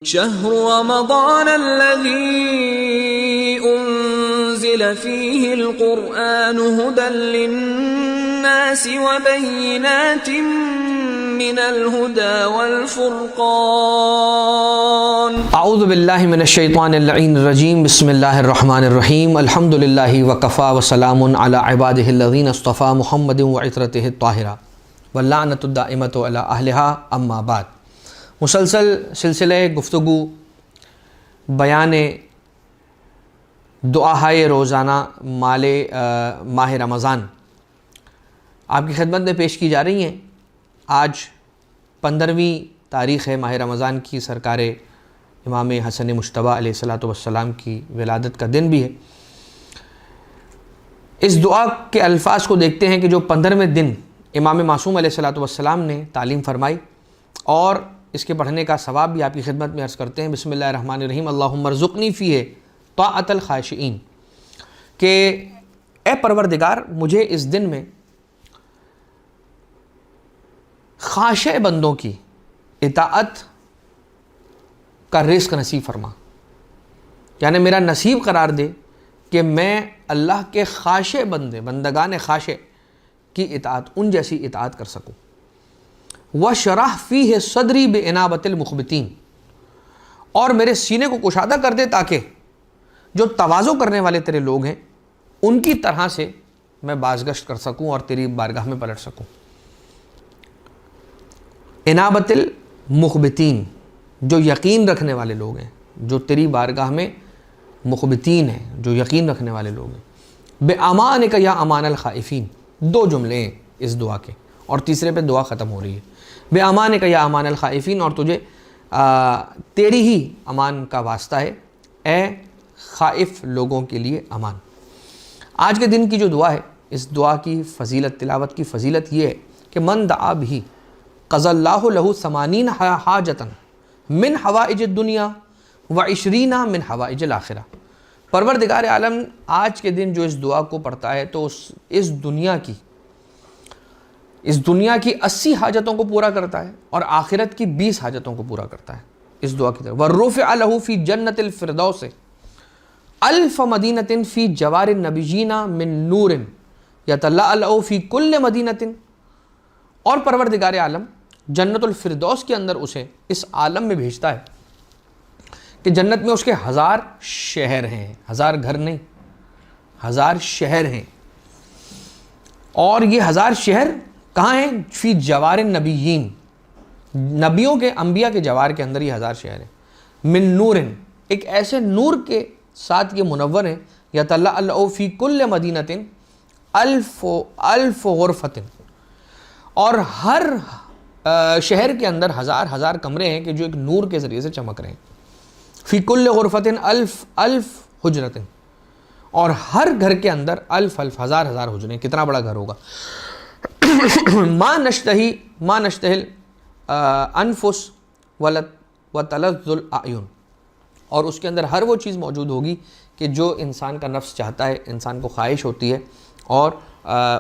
شهر رمضان الذي أنزل فيه القرآن هدى للناس وبينات من الهدى والفرقان اعوذ باللہ من الشیطان اللعین الرجیم بسم اللہ الرحمن الرحیم الحمد للہ وکفا وسلام علی عبادہ الذین اصطفى محمد وعطرتہ الطاہرہ واللعنۃ الدائمۃ علی اہلہا اما بعد۔ مسلسل سلسلہ گفتگو بیان دعائے روزانہ ماہ رمضان آپ کی خدمت میں پیش کی جا رہی ہیں۔ آج 15ویں تاریخ ہے ماہ رمضان کی، سرکار امام حسن مجتبیٰ علیہ السلام کی ولادت کا دن بھی ہے۔ اس دعا کے الفاظ کو دیکھتے ہیں کہ جو 15ویں دن امام معصوم علیہ السلام نے تعلیم فرمائی، اور اس کے پڑھنے کا ثواب بھی آپ کی خدمت میں عرض کرتے ہیں۔ بسم اللہ الرحمن الرحیم، اللہم ارزقنی فیہ طاعۃ الخاشعین، کہ اے پروردگار مجھے اس دن میں خاشع بندوں کی اطاعت کا رزق نصیب فرما، یعنی میرا نصیب قرار دے کہ میں اللہ کے خاشع بندگان خاشع کی اطاعت، ان جیسی اطاعت کر سکوں۔ وَشَرَحْ فِيهِ صَدْرِي بِإِنَابَةِ الْمُخْبِتِينَ، اور میرے سینے کو کشادہ کر دے تاکہ جو تواضع کرنے والے تیرے لوگ ہیں ان کی طرح سے میں بازگشت کر سکوں اور تیری بارگاہ میں پلٹ سکوں۔ انابت المخبتین، جو یقین رکھنے والے لوگ ہیں، جو تیری بارگاہ میں مخبتین ہیں، جو یقین رکھنے والے لوگ ہیں۔ بِأَمَانِكَ يَا أَمَانَ الْخَائِفِينَ، دو جملے ہیں اس دعا کے، اور تیسرے پہ دعا ختم ہو رہی ہے۔ بِأَمَانِكَ يَا أَمَانَ الْخَائِفِينَ، اور تجھے تیری ہی امان کا واسطہ ہے اے خائف لوگوں کے لیے امان۔ آج کے دن کی جو دعا ہے، اس دعا کی فضیلت، تلاوت کی فضیلت یہ ہے کہ من دعا بھی قضى اللہ لہ 80 حاجۃ من حوائج الدنیا و20 من حوائج الآخرہ۔ پروردگار عالم آج کے دن جو اس دعا کو پڑھتا ہے تو اس دنیا کی 80 حاجتوں کو پورا کرتا ہے، اور آخرت کی 20 حاجتوں کو پورا کرتا ہے اس دعا کی طرف۔ وَرُفِعَ لَهُ فِي جَنَّةِ الْفِرْدَوْسِ أَلْفَ مَدِينَةٍ فِي جَوَارِ النَّبِيِّينَ مِن نُورٍ يَتَلَأْلَأُ فِي كُلِّ مَدِينَةٍ، اور پروردگار عالم جنت الفردوس کے اندر اسے اس عالم میں بھیجتا ہے کہ جنت میں اس کے 1000 شہر ہیں، 1000 گھر نہیں، 1000 شہر ہیں، اور یہ 1000 شہر کہاں ہیں؟ فی جوار النبیین، نبیوں کے، انبیاء کے جوار کے اندر یہ 1000 شہر ہیں۔ من نور، ایک ایسے نور کے ساتھ یہ منور ہیں۔ یتلألأ فی کل مدینۃ الف غرفۃ، اور ہر شہر کے اندر 1000 کمرے ہیں کہ جو ایک نور کے ذریعے سے چمک رہے ہیں۔ فی کل غرفۃ الف حجرۃ، اور ہر گھر کے اندر الف 1000 حجریں، کتنا بڑا گھر ہوگا۔ ما نشتہی الانفس وتلذ الاعین، اور اس کے اندر ہر وہ چیز موجود ہوگی کہ جو انسان کا نفس چاہتا ہے، انسان کو خواہش ہوتی ہے، اور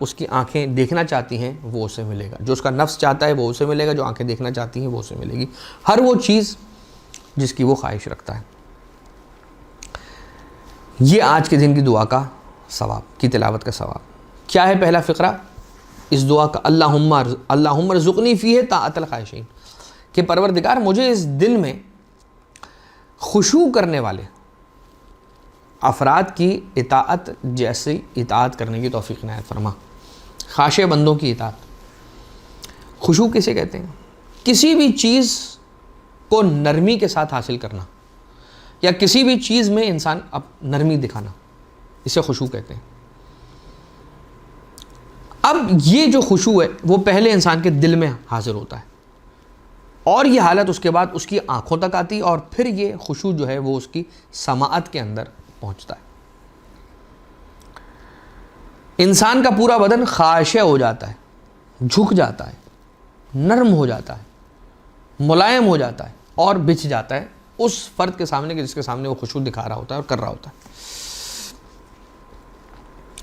اس کی آنکھیں دیکھنا چاہتی ہیں، وہ اسے ملے گا۔ جو اس کا نفس چاہتا ہے وہ اسے ملے گا، جو آنکھیں دیکھنا چاہتی ہیں وہ اسے ملے گی، ہر وہ چیز جس کی وہ خواہش رکھتا ہے۔ یہ آج کے دن کی دعا کا ثواب، کی تلاوت کا ثواب کیا ہے؟ پہلا فقرہ اس دعا کا، اللہم ارزقنی فیہ طاعۃ الخاشعین، کہ پروردگار مجھے اس دن میں خشوع کرنے والے افراد کی اطاعت جیسی اطاعت کرنے کی توفیق عنایت فرما۔ خاشع بندوں کی اطاعت، خشوع کسے کہتے ہیں؟ کسی بھی چیز کو نرمی کے ساتھ حاصل کرنا، یا کسی بھی چیز میں انسان نرمی دکھانا، اسے خشوع کہتے ہیں۔ اب یہ جو خشوع ہے وہ پہلے انسان کے دل میں حاضر ہوتا ہے، اور یہ حالت اس کے بعد اس کی آنکھوں تک آتی ہے، اور پھر یہ خشوع جو ہے وہ اس کی سماعت کے اندر پہنچتا ہے۔ انسان کا پورا بدن خاشع ہو جاتا ہے، جھک جاتا ہے، نرم ہو جاتا ہے، ملائم ہو جاتا ہے، اور بچھ جاتا ہے اس فرد کے سامنے جس کے سامنے وہ خشوع دکھا رہا ہوتا ہے اور کر رہا ہوتا ہے۔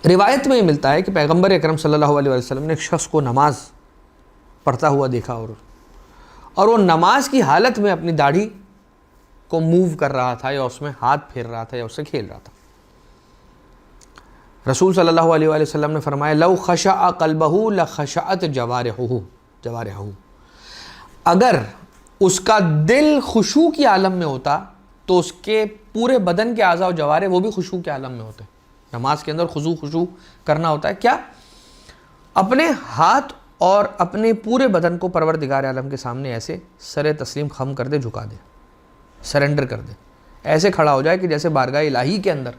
روایت میں یہ ملتا ہے کہ پیغمبر اکرم صلی اللہ علیہ وسلم نے ایک شخص کو نماز پڑھتا ہوا دیکھا، اور وہ نماز کی حالت میں اپنی داڑھی کو موو کر رہا تھا یا اس میں ہاتھ پھیر رہا تھا یا اس سے کھیل رہا تھا. رسول صلی اللہ علیہ وآلہ وسلم نے فرمایا لو خشع قلبہ لخشعت جوارحہ، اگر اس کا دل خشوع کی عالم میں ہوتا تو اس کے پورے بدن کے اعضاء و جوارح وہ بھی خشوع کے عالم میں ہوتے. نماز کے اندر خشوع کرنا ہوتا ہے کیا؟ اپنے ہاتھ اور اپنے پورے بدن کو پروردگار عالم کے سامنے ایسے سر تسلیم خم کر دے، جھکا دے، سرنڈر کر دے، ایسے کھڑا ہو جائے کہ جیسے بارگاہ الہی کے اندر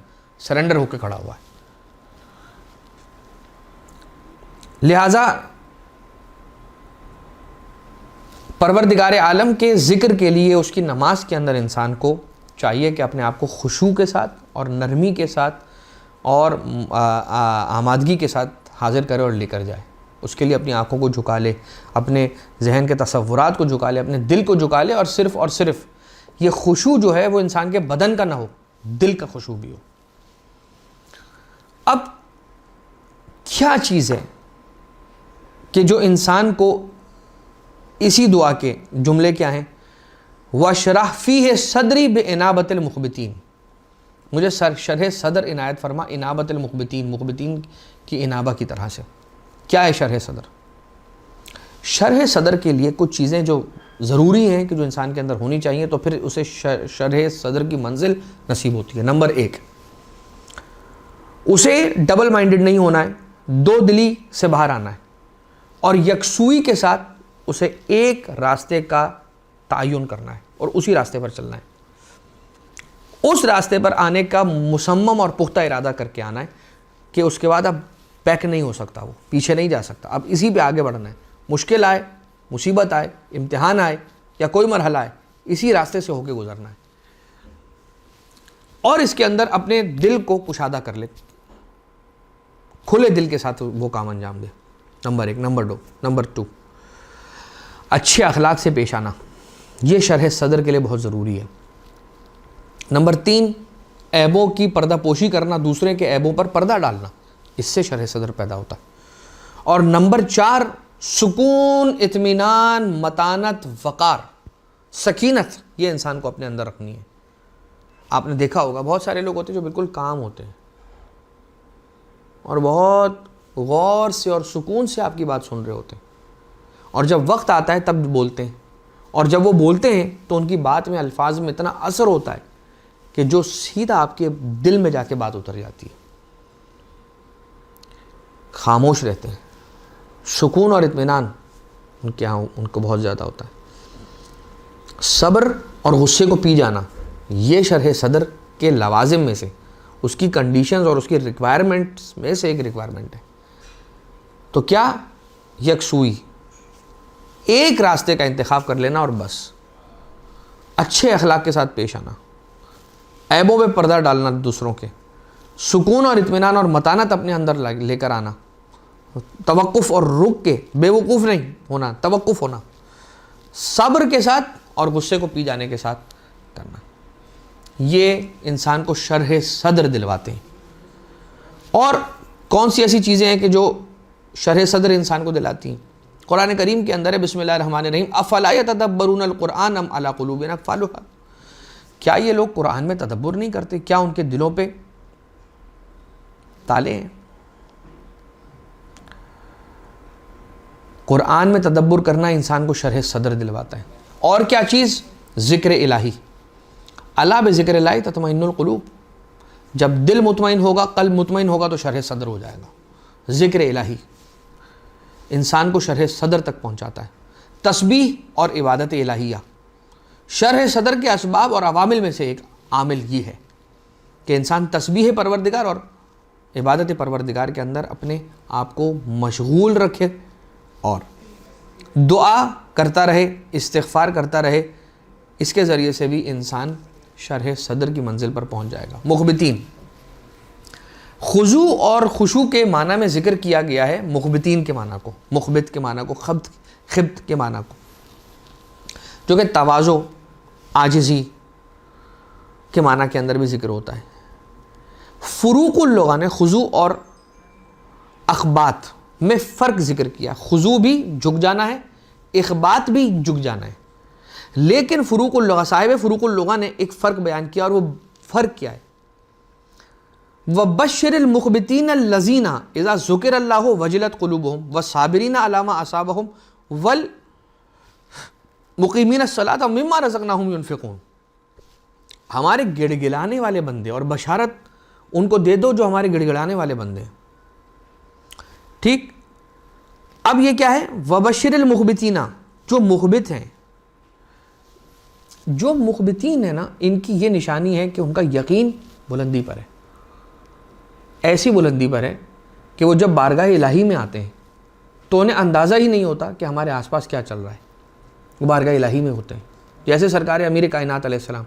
سرنڈر ہو کے کھڑا ہوا ہے. لہذا پروردگار عالم کے ذکر کے لیے اس کی نماز کے اندر انسان کو چاہیے کہ اپنے آپ کو خشوع کے ساتھ اور نرمی کے ساتھ اور آمادگی کے ساتھ حاضر کرے اور لے کر جائے. اس کے لیے اپنی آنکھوں کو جھکا لے، اپنے ذہن کے تصورات کو جھکا لے، اپنے دل کو جھکا لے، اور صرف یہ خشوع جو ہے وہ انسان کے بدن کا نہ ہو، دل کا خشوع بھی ہو. اب کیا چیز ہے کہ جو انسان کو اسی دعا کے جملے کیا ہیں؟ وَشْرَحْ فِيهِ صَدْرِي بِإِنَابَةِ الْمُخْبِتِينَ، مجھے شرح صدر عنایت فرما انابت المخبتین، مخبتین کی انابہ کی طرح سے. کیا ہے شرح صدر؟ شرح صدر کے لیے کچھ چیزیں جو ضروری ہیں کہ جو انسان کے اندر ہونی چاہیے تو پھر اسے شرح صدر کی منزل نصیب ہوتی ہے. نمبر 1، اسے ڈبل مائنڈڈ نہیں ہونا ہے، دو دلی سے باہر آنا ہے، اور یکسوئی کے ساتھ اسے ایک راستے کا تعین کرنا ہے اور اسی راستے پر چلنا ہے. اس راستے پر آنے کا مصمم اور پختہ ارادہ کر کے آنا ہے کہ اس کے بعد اب بیک نہیں ہو سکتا، وہ پیچھے نہیں جا سکتا، اب اسی پہ آگے بڑھنا ہے. مشکل آئے، مصیبت آئے، امتحان آئے یا کوئی مرحلہ آئے، اسی راستے سے ہو کے گزرنا ہے. اور اس کے اندر اپنے دل کو کشادہ کر لے، کھلے دل کے ساتھ وہ کام انجام دے. نمبر 1. نمبر 2، اچھے اخلاق سے پیش آنا، یہ شرح صدر کے لیے بہت ضروری ہے. نمبر 3، عیبوں کی پردہ پوشی کرنا، دوسرے کے عیبوں پر پردہ ڈالنا، اس سے شرح صدر پیدا ہوتا ہے. اور نمبر 4، سکون، اطمینان، متانت، وقار، سکینت، یہ انسان کو اپنے اندر رکھنی ہے. آپ نے دیکھا ہوگا بہت سارے لوگ ہوتے ہیں جو بالکل کام ہوتے ہیں اور بہت غور سے اور سکون سے آپ کی بات سن رہے ہوتے ہیں، اور جب وقت آتا ہے تب بولتے ہیں، اور جب وہ بولتے ہیں تو ان کی بات میں، الفاظ میں اتنا اثر ہوتا ہے کہ جو سیدھا آپ کے دل میں جا کے بات اتر جاتی ہے. خاموش رہتے ہیں، سکون اور اطمینان ان کے یہاں ان کو بہت زیادہ ہوتا ہے. صبر اور غصے کو پی جانا، یہ شرح صدر کے لوازم میں سے، اس کی کنڈیشنز اور اس کی ریکوائرمنٹس میں سے ایک ریکوائرمنٹ ہے. تو کیا؟ یکسوئی، ایک راستے کا انتخاب کر لینا اور بس. اچھے اخلاق کے ساتھ پیش آنا، عیبوں پہ پردہ ڈالنا دوسروں کے، سکون اور اطمینان اور متانت اپنے اندر لے کر آنا، توقف اور رک کے، بے وقوف نہیں ہونا، توقف ہونا، صبر کے ساتھ اور غصے کو پی جانے کے ساتھ کرنا، یہ انسان کو شرح صدر دلواتے ہیں. اور کون سی ایسی چیزیں ہیں کہ جو شرح صدر انسان کو دلاتی ہیں؟ قرآن کریم کے اندر ہے، بسم اللہ الرحمن الرحیم، افلا یتدبرون القرآن ام علی قلوب اقفالها، کیا یہ لوگ قرآن میں تدبر نہیں کرتے؟ کیا ان کے دلوں پہ تالے ہیں؟ قرآن میں تدبر کرنا انسان کو شرح صدر دلواتا ہے. اور کیا چیز؟ ذکر الہی. الا بذکر اللہ تطمئن القلوب، جب دل مطمئن ہوگا، قلب مطمئن ہوگا تو شرح صدر ہو جائے گا. ذکر الہی انسان کو شرح صدر تک پہنچاتا ہے. تسبیح اور عبادت الہیہ، شرح صدر کے اسباب اور عوامل میں سے ایک عامل یہ ہے کہ انسان تسبیح پروردگار اور عبادت پروردگار کے اندر اپنے آپ کو مشغول رکھے اور دعا کرتا رہے، استغفار کرتا رہے. اس کے ذریعے سے بھی انسان شرح صدر کی منزل پر پہنچ جائے گا. مخبتین، خضوع اور خشوع کے معنی میں ذکر کیا گیا ہے مخبتین کے معنی کو، مخبت کے معنی کو، خبت کے معنی کو، جو کہ تواضع، عاجزی کے معنی کے اندر بھی ذکر ہوتا ہے. فروق اللغہ نے خضوع اور اخبات میں فرق ذکر کیا. خضوع بھی جھک جانا ہے، اخبات بھی جھک جانا ہے. لیکن فروق اللغہ، صاحب فروق اللغہ نے ایک فرق بیان کیا، اور وہ فرق کیا ہے؟ وَبَشِّرِ الْمُخْبِتِينَ الَّذِينَ إِذَا ذُكِرَ اللَّهُ وَجِلَتْ قُلُوبُهُمْ وَالصَّابِرِينَ عَلَى مَا أَصَابَهُمْ وَالْمُقِيمِينَ الصَّلَاةَ وَمِمَّا رَزَقْنَاهُمْ يُنْفِقُونَ۔ ہمارے گڑ گڑانے والے بندے، اور بشارت ان کو دے دو جو ہمارے گڑ گڑانے والے بندے ہیں، ٹھیک؟ اب یہ کیا ہے؟ وَبَشِّرِ الْمُخْبِتِينَ، جو مخبت ہیں، جو مخبتین ہیں نا، ان کی یہ نشانی ہے کہ ان کا یقین بلندی پر ہے، ایسی بلندی پر ہے کہ وہ جب بارگاہ الہی میں آتے ہیں تو انہیں اندازہ ہی نہیں ہوتا کہ ہمارے آس پاس کیا چل رہا ہے، وہ بارگاہ الہی میں ہوتے ہیں۔ جیسے سرکار امیر کائنات علیہ السلام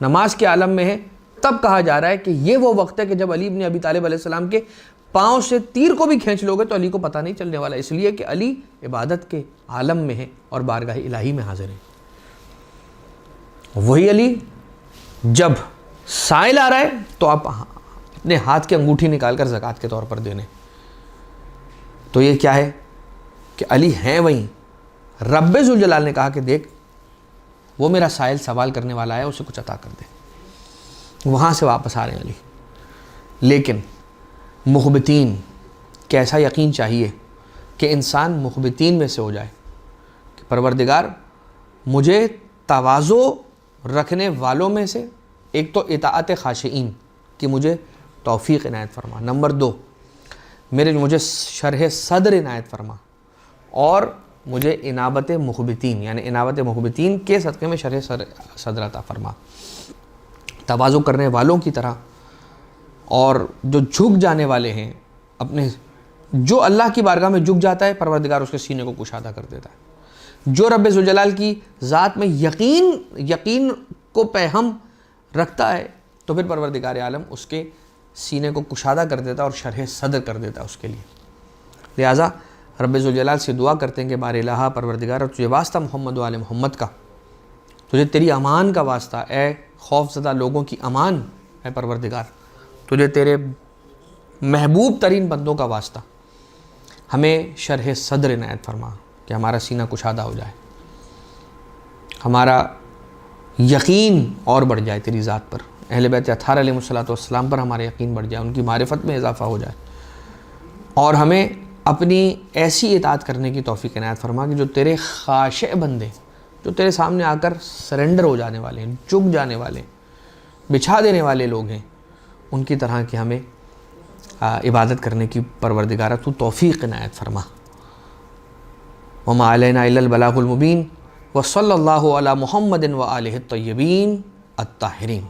نماز کے عالم میں ہے، تب کہا جا رہا ہے کہ یہ وہ وقت ہے کہ جب علی ابن ابی طالب علیہ السلام کے پاؤں سے تیر کو بھی کھینچ لو گے تو علی کو پتہ نہیں چلنے والا، اس لیے کہ علی عبادت کے عالم میں ہے اور بارگاہ الہی میں حاضر ہے۔ وہی علی جب سائل آ رہا ہے تو آپ اپنے ہاتھ کی انگوٹھی نکال کر زکوٰۃ کے طور پر دینے، تو یہ کیا ہے کہ علی ہیں وہیں۔ رب ذوالجلال نے کہا کہ دیکھ وہ میرا سائل سوال کرنے والا ہے، اسے کچھ عطا کر دے، وہاں سے واپس آ رہے ہیں علی۔ لیکن مخبتین، کیسا یقین چاہیے کہ انسان مخبتین میں سے ہو جائے کہ پروردگار مجھے تواضع رکھنے والوں میں سے، ایک تو اطاعت خاشعین کہ مجھے توفیق عنایت فرما، نمبر 2 مجھے شرح صدر عنایت فرما، اور مجھے انابت مخبتین، یعنی انابت مخبتین کے صدقے میں شرح صدر عطا فرما، تواضع کرنے والوں کی طرح، اور جو جھک جانے والے ہیں اپنے، جو اللہ کی بارگاہ میں جھک جاتا ہے پروردگار اس کے سینے کو کشادہ کر دیتا ہے۔ جو رب ذوالجلال کی ذات میں یقین کو پہم رکھتا ہے تو پھر پروردگار عالم اس کے سینے کو کشادہ کر دیتا ہے اور شرح صدر کر دیتا ہے اس کے لیے۔ لہٰذا رب ذوالجلال سے دعا کرتے ہیں کہ بار الہ پروردگار، تجھے واسطہ محمد و آل محمد کا، تجھے تیری امان کا واسطہ، اے خوف زدہ لوگوں کی امان، اے پروردگار تجھے تیرے محبوب ترین بندوں کا واسطہ، ہمیں شرح صدر عنایت فرما کہ ہمارا سینہ کشادہ ہو جائے، ہمارا یقین اور بڑھ جائے تیری ذات پر، اہل بیت اطہار علیہ السلام پر ہمارا یقین بڑھ جائے، ان کی معرفت میں اضافہ ہو جائے، اور ہمیں اپنی ایسی اطاعت کرنے کی توفیق عنایت فرما کہ جو تیرے خاشع بندے، جو تیرے سامنے آ کر سرنڈر ہو جانے والے ہیں، جھک جانے والے، بچھا دینے والے لوگ ہیں، ان کی طرح کی ہمیں عبادت کرنے کی پروردگارہ تو توفیق عنایت فرما۔ وما علینا الا البلاغ المبین، وصلی اللہ علی محمد وآلہ الطیبین الطاہرین۔